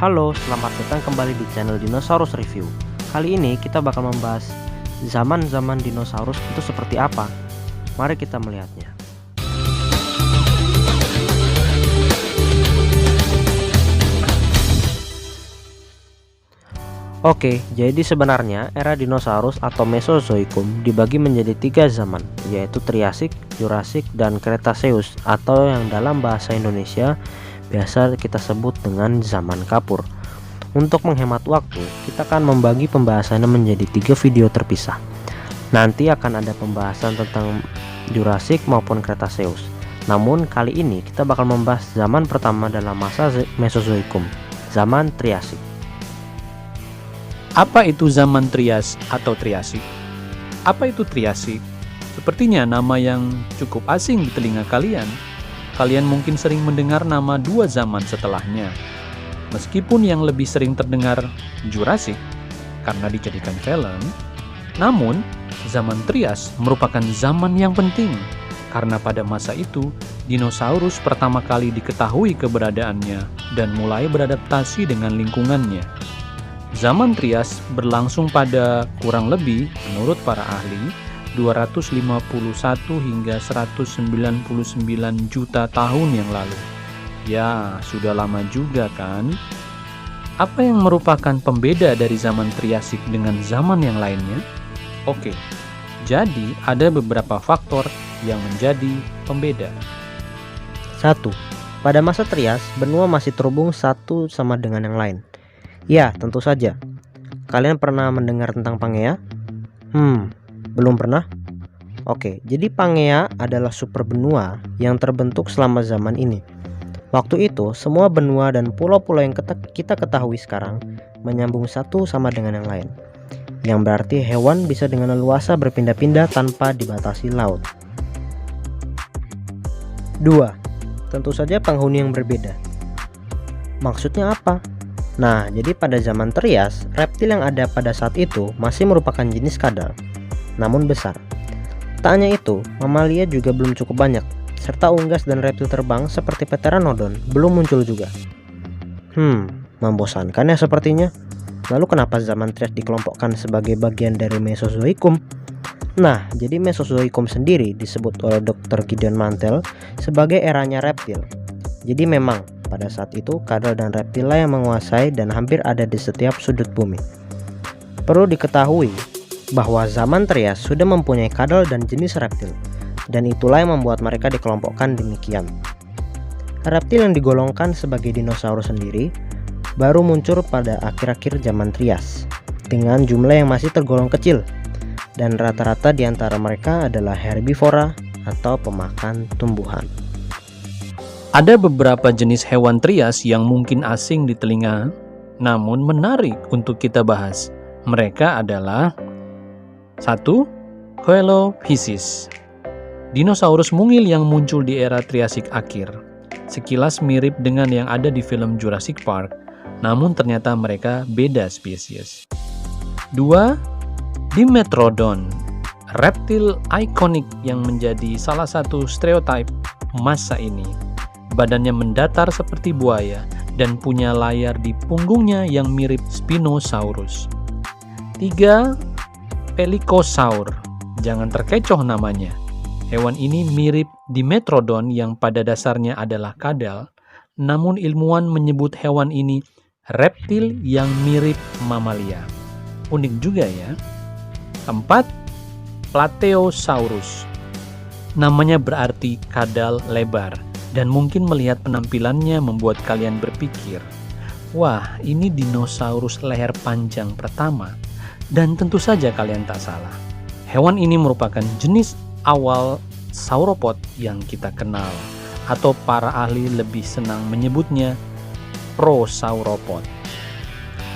Halo, selamat datang kembali di channel Dinosaurus Review. Kali ini kita bakal membahas zaman-zaman dinosaurus itu seperti apa. Mari kita melihatnya. Oke, jadi sebenarnya era dinosaurus atau Mesozoikum dibagi menjadi 3 zaman, yaitu Triasik, Jurassic, dan Cretaceous, atau yang dalam bahasa Indonesia biasa kita sebut dengan zaman kapur. Untuk menghemat waktu, kita akan membagi pembahasannya menjadi 3 video terpisah. Nanti akan ada pembahasan tentang Jurassic maupun Cretaceous. Namun kali ini kita bakal membahas zaman pertama dalam masa Mesozoikum, zaman Triasik. Apa itu zaman Trias atau Triasik? Apa itu Triasik? Sepertinya nama yang cukup asing di telinga kalian. Kalian mungkin sering mendengar nama 2 zaman setelahnya. Meskipun yang lebih sering terdengar Jurassic karena dijadikan film, namun zaman Trias merupakan zaman yang penting karena pada masa itu dinosaurus pertama kali diketahui keberadaannya dan mulai beradaptasi dengan lingkungannya. Zaman Trias berlangsung pada kurang lebih, menurut para ahli, 251 hingga 199 juta tahun yang lalu. Ya, sudah lama juga kan? Apa yang merupakan pembeda dari zaman Triasik dengan zaman yang lainnya? Oke, jadi ada beberapa faktor yang menjadi pembeda. 1. Pada masa Trias, benua masih terhubung satu sama dengan yang lain. Ya, tentu saja. Kalian pernah mendengar tentang Pangea? Belum pernah? Oke, jadi Pangea adalah super benua yang terbentuk selama zaman ini. Waktu itu, semua benua dan pulau-pulau yang kita ketahui sekarang menyambung satu sama dengan yang lain. Yang berarti hewan bisa dengan leluasa berpindah-pindah tanpa dibatasi laut. 2. Tentu saja penghuni yang berbeda. Maksudnya apa? Nah, jadi pada zaman Trias, reptil yang ada pada saat itu masih merupakan jenis kadal, namun besar. Tak hanya itu, mamalia juga belum cukup banyak, serta unggas dan reptil terbang seperti Pteranodon belum muncul juga. Membosankan ya sepertinya. Lalu kenapa zaman Trias dikelompokkan sebagai bagian dari Mesozoikum? Nah, jadi Mesozoikum sendiri disebut oleh Dr. Gideon Mantell sebagai eranya reptil. Jadi memang pada saat itu kadal dan reptil yang menguasai dan hampir ada di setiap sudut bumi. Perlu diketahui bahwa zaman Trias sudah mempunyai kadal dan jenis reptil, dan itulah yang membuat mereka dikelompokkan demikian. Reptil yang digolongkan sebagai dinosaurus sendiri baru muncul pada akhir-akhir zaman Trias dengan jumlah yang masih tergolong kecil, dan rata-rata di antara mereka adalah herbivora atau pemakan tumbuhan. Ada beberapa jenis hewan Trias yang mungkin asing di telinga, namun menarik untuk kita bahas. Mereka adalah 1. Coelophysis, dinosaurus mungil yang muncul di era Triasik akhir. Sekilas mirip dengan yang ada di film Jurassic Park, namun ternyata mereka beda spesies. 2. Dimetrodon, reptil ikonik yang menjadi salah satu stereotip masa ini. Badannya mendatar seperti buaya dan punya layar di punggungnya yang mirip Spinosaurus. 3. Pelycosaur, jangan terkecoh namanya. Hewan ini mirip Dimetrodon yang pada dasarnya adalah kadal, namun ilmuwan menyebut hewan ini reptil yang mirip mamalia. Unik juga ya. 4. Plateosaurus, namanya berarti kadal lebar. Dan mungkin melihat penampilannya membuat kalian berpikir, wah, ini dinosaurus leher panjang pertama. Dan tentu saja kalian tak salah. Hewan ini merupakan jenis awal sauropod yang kita kenal, atau para ahli lebih senang menyebutnya prosauropod.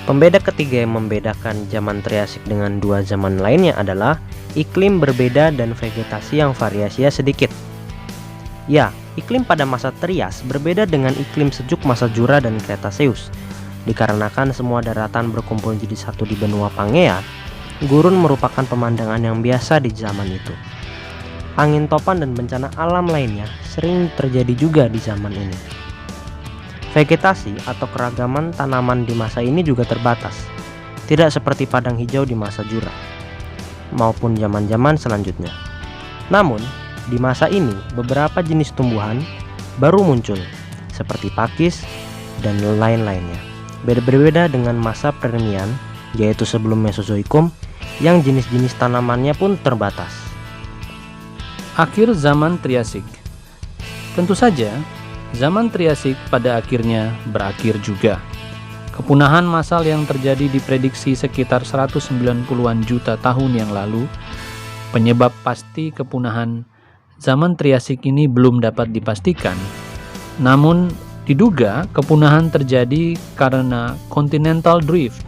Pembeda ketiga yang membedakan zaman Triasik dengan 2 zaman lainnya adalah iklim berbeda dan vegetasi yang variasinya sedikit. Ya, iklim pada masa Trias berbeda dengan iklim sejuk masa Jura dan Cretaceous. Dikarenakan semua daratan berkumpul jadi satu di benua Pangea, gurun merupakan pemandangan yang biasa di zaman itu. Angin topan dan bencana alam lainnya sering terjadi juga di zaman ini. Vegetasi atau keragaman tanaman di masa ini juga terbatas, tidak seperti padang hijau di masa jurang maupun zaman-zaman selanjutnya. Namun, di masa ini beberapa jenis tumbuhan baru muncul seperti pakis dan lain-lainnya. Berbeda dengan masa Permian, yaitu sebelum Mesozoikum, yang jenis-jenis tanamannya pun terbatas. Akhir zaman Triasik. Tentu saja, zaman Triasik pada akhirnya berakhir juga. Kepunahan massal yang terjadi diprediksi sekitar 190-an juta tahun yang lalu. Penyebab pasti kepunahan zaman Triasik ini belum dapat dipastikan. Namun, diduga kepunahan terjadi karena continental drift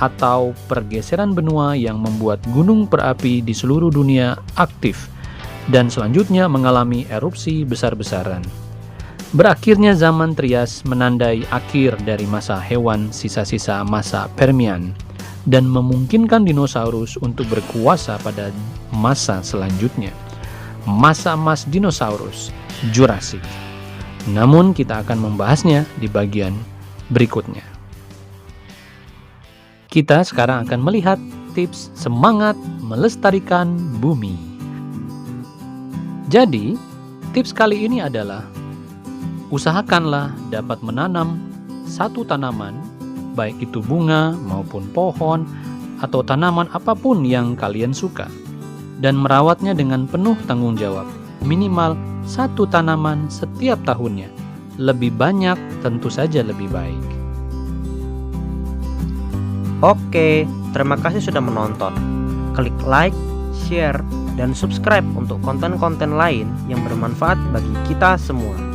atau pergeseran benua yang membuat gunung berapi di seluruh dunia aktif dan selanjutnya mengalami erupsi besar-besaran. Berakhirnya zaman Trias menandai akhir dari masa hewan sisa-sisa masa Permian dan memungkinkan dinosaurus untuk berkuasa pada masa selanjutnya, masa emas dinosaurus, Jurassic. Namun kita akan membahasnya di bagian berikutnya. Kita sekarang akan melihat tips semangat melestarikan bumi. Jadi, tips kali ini adalah usahakanlah dapat menanam satu tanaman, baik itu bunga maupun pohon atau tanaman apapun yang kalian suka, dan merawatnya dengan penuh tanggung jawab. Minimal satu tanaman setiap tahunnya. Lebih banyak tentu saja lebih baik. Oke, terima kasih sudah menonton. Klik like, share, dan subscribe untuk konten-konten lain yang bermanfaat bagi kita semua.